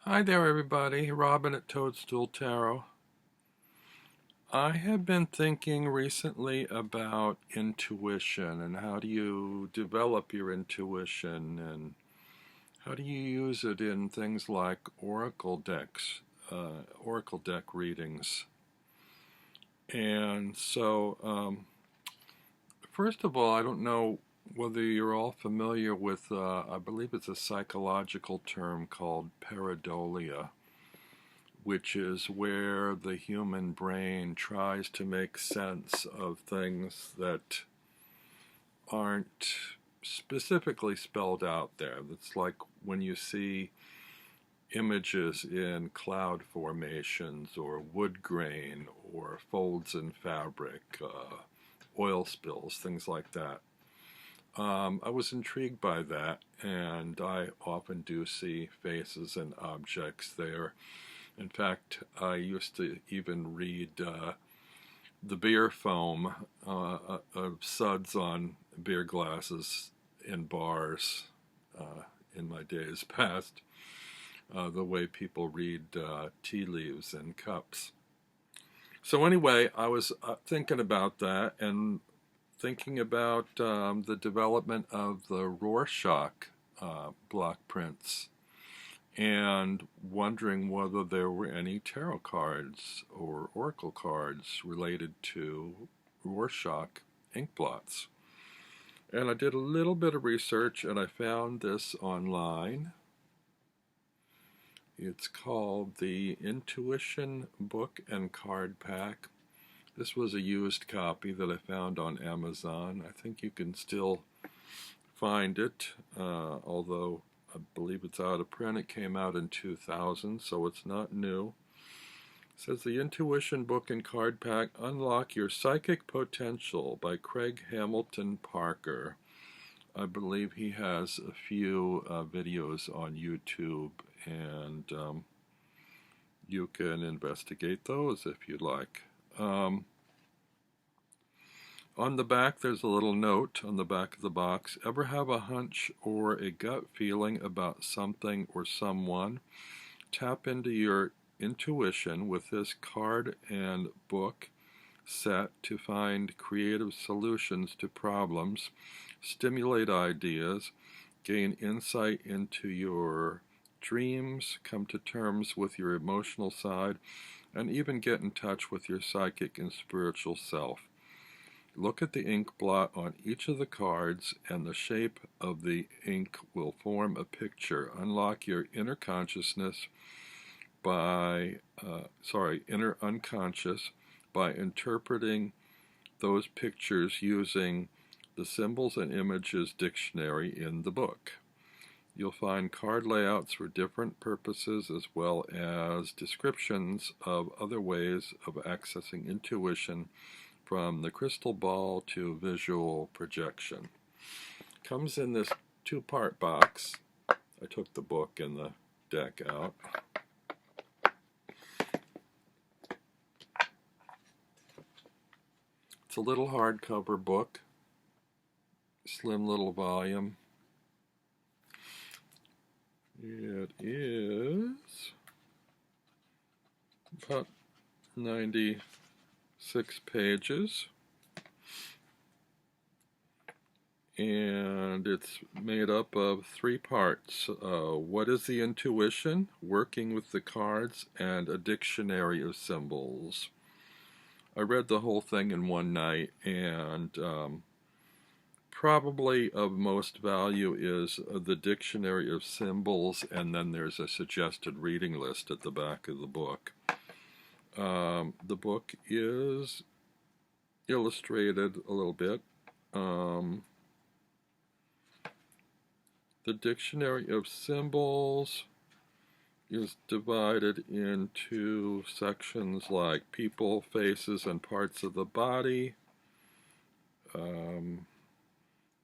Hi there, everybody. Robin at Toadstool Tarot. I have been thinking recently about intuition and how do you develop your intuition and how do you use it in things like oracle deck readings. And so, first of all, I don't know whether you're all familiar with, I believe it's a psychological term called pareidolia, which is where the human brain tries to make sense of things that aren't specifically spelled out there. It's like when you see images in cloud formations or wood grain or folds in fabric, oil spills, things like that. I was intrigued by that, and I often do see faces and objects there. In fact, I used to even read the beer foam of suds on beer glasses in bars in my days past, the way people read tea leaves in cups. So anyway, I was thinking about that and thinking about the development of the Rorschach block prints and wondering whether there were any tarot cards or oracle cards related to Rorschach inkblots. And I did a little bit of research and I found this online. It's called the Intuition Book and Card Pack. This was a used copy that I found on Amazon. I think you can still find it, although I believe it's out of print. It came out in 2000, so it's not new. It says the Intuition Book and Card Pack, Unlock Your Psychic Potential by Craig Hamilton Parker. I believe he has a few videos on YouTube, and you can investigate those if you'd like. On the back, there's a little note on the back of the box. Ever have a hunch or a gut feeling about something or someone? Tap into your intuition with this card and book set to find creative solutions to problems, stimulate ideas, gain insight into your dreams, come to terms with your emotional side, and even get in touch with your psychic and spiritual self. Look at the ink blot on each of the cards, and the shape of the ink will form a picture. Unlock your inner consciousness inner unconscious by interpreting those pictures using the Symbols and Images dictionary in the book. You'll find card layouts for different purposes as well as descriptions of other ways of accessing intuition, from the crystal ball to visual projection. Comes in this two-part box. I took the book and the deck out. It's a little hardcover book, slim little volume. It is about 96 pages, and it's made up of three parts. What is the intuition? Working with the cards, and a dictionary of symbols. I read the whole thing in one night, and probably of most value is the dictionary of symbols, and then there's a suggested reading list at the back of the book. The book is illustrated a little bit. The dictionary of symbols is divided into sections like people, faces, and parts of the body,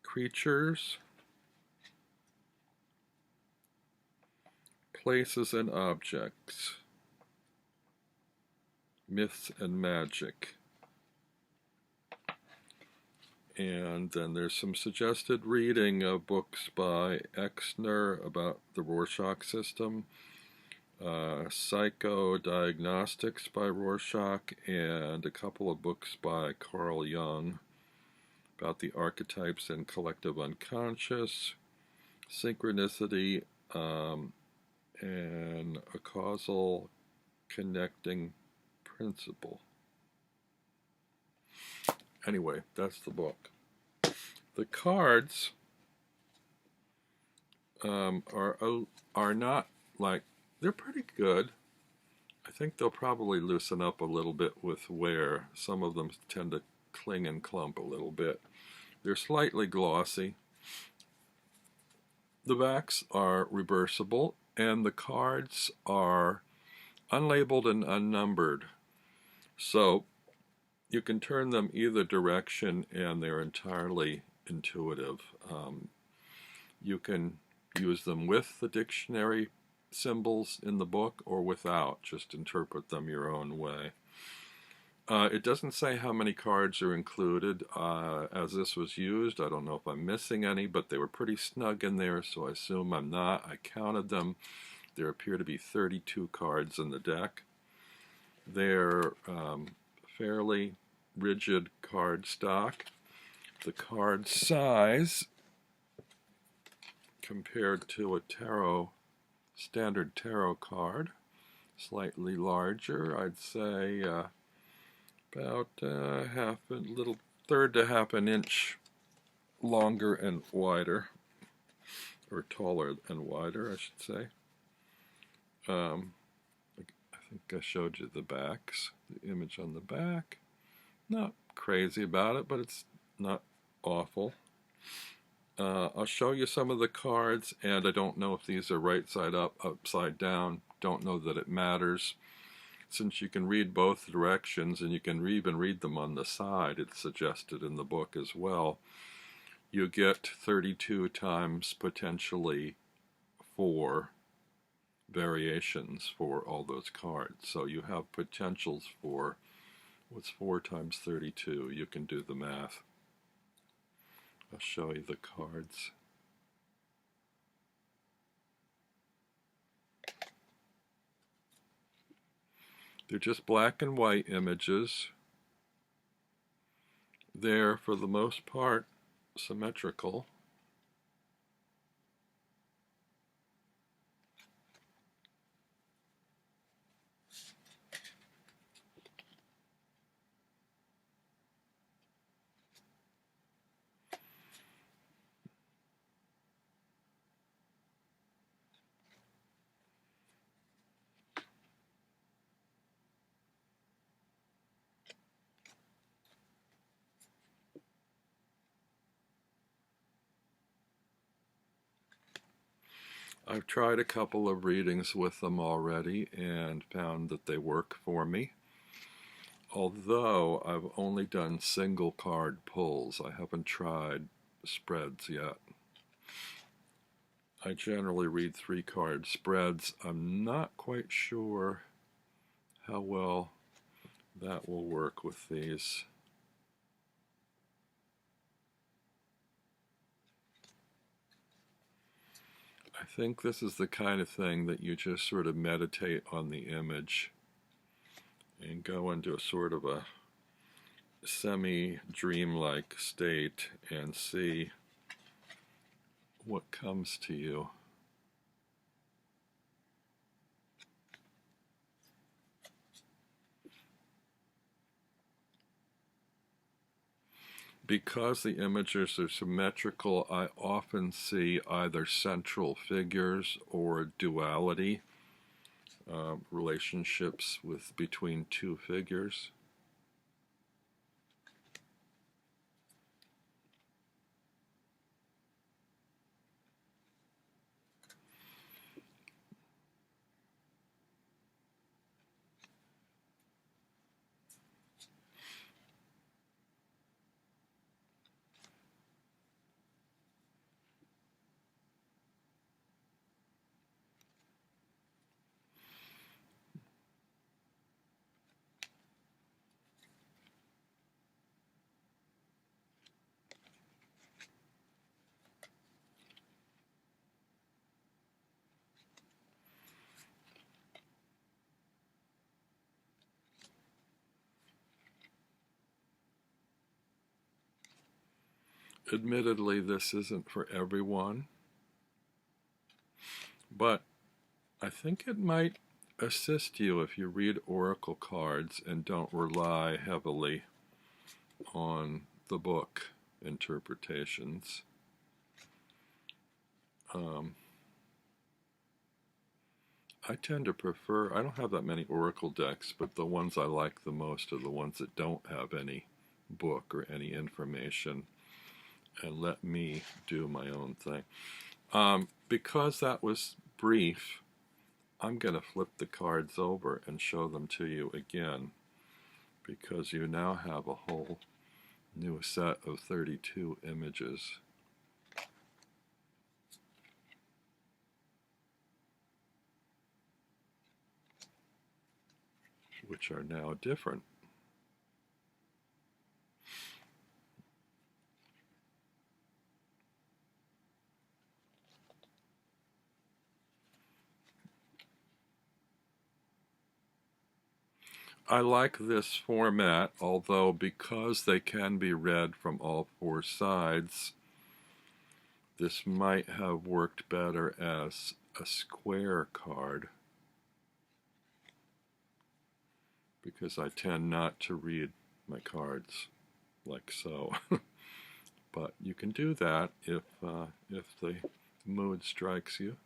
creatures, places and objects, myths and magic. And then there's some suggested reading of books by Exner about the Rorschach system, Psychodiagnostics by Rorschach, and a couple of books by Carl Jung about the archetypes and collective unconscious, synchronicity, and a causal connecting principle. Anyway, that's the book. The cards are not like, they're pretty good. I think they'll probably loosen up a little bit with wear. Some of them tend to cling and clump a little bit. They're slightly glossy. The backs are reversible, and the cards are unlabeled and unnumbered. So you can turn them either direction, and they're entirely intuitive. You can use them with the dictionary symbols in the book or without. Just interpret them your own way. It doesn't say how many cards are included as this was used. I don't know if I'm missing any, but they were pretty snug in there, so I assume I'm not. I counted them. There appear to be 32 cards in the deck. They're fairly rigid card stock. The card size compared to a standard tarot card, slightly larger. I'd say about third to half an inch longer and wider, or taller and wider, I should say. I think I showed you the backs, the image on the back. Not crazy about it, but it's not awful. I'll show you some of the cards, and I don't know if these are right side up, upside down. Don't know that it matters. Since you can read both directions, and you can even read them on the side, it's suggested in the book as well, you get 32 times potentially 4 variations for all those cards. So you have potentials for, what's 4 times 32? You can do the math. I'll show you the cards. They're just black and white images. They're, for the most part, symmetrical. I've tried a couple of readings with them already and found that they work for me. Although I've only done single card pulls, I haven't tried spreads yet. I generally read 3 card spreads. I'm not quite sure how well that will work with these. I think this is the kind of thing that you just sort of meditate on the image and go into a sort of a semi-dreamlike state and see what comes to you. Because the images are symmetrical, I often see either central figures or duality, relationships between 2 figures. Admittedly, this isn't for everyone, but I think it might assist you if you read oracle cards and don't rely heavily on the book interpretations. I tend to prefer, I don't have that many oracle decks, but the ones I like the most are the ones that don't have any book or any information and let me do my own thing. Because that was brief, I'm going to flip the cards over and show them to you again, because you now have a whole new set of 32 images. Which are now different. I like this format, although because they can be read from all four sides, this might have worked better as a square card, because I tend not to read my cards like so. But you can do that if the mood strikes you.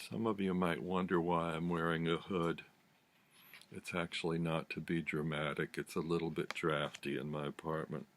Some of you might wonder why I'm wearing a hood. It's actually not to be dramatic. It's a little bit drafty in my apartment.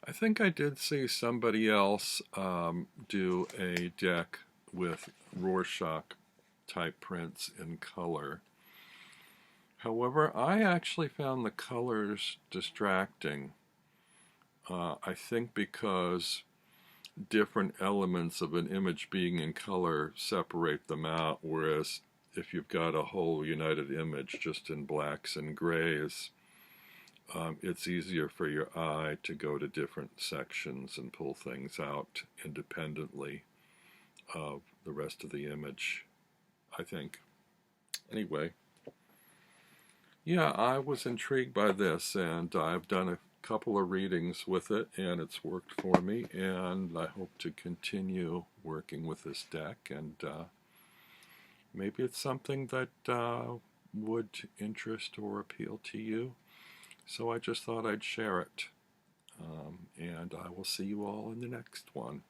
I think I did see somebody else do a deck with Rorschach type prints in color. However, I actually found the colors distracting. I think because different elements of an image being in color separate them out, whereas if you've got a whole united image just in blacks and grays, it's easier for your eye to go to different sections and pull things out independently of the rest of the image, I think. Anyway, yeah, I was intrigued by this, and I've done a couple of readings with it, and it's worked for me, and I hope to continue working with this deck, and maybe it's something that would interest or appeal to you. So I just thought I'd share it. And I will see you all in the next one.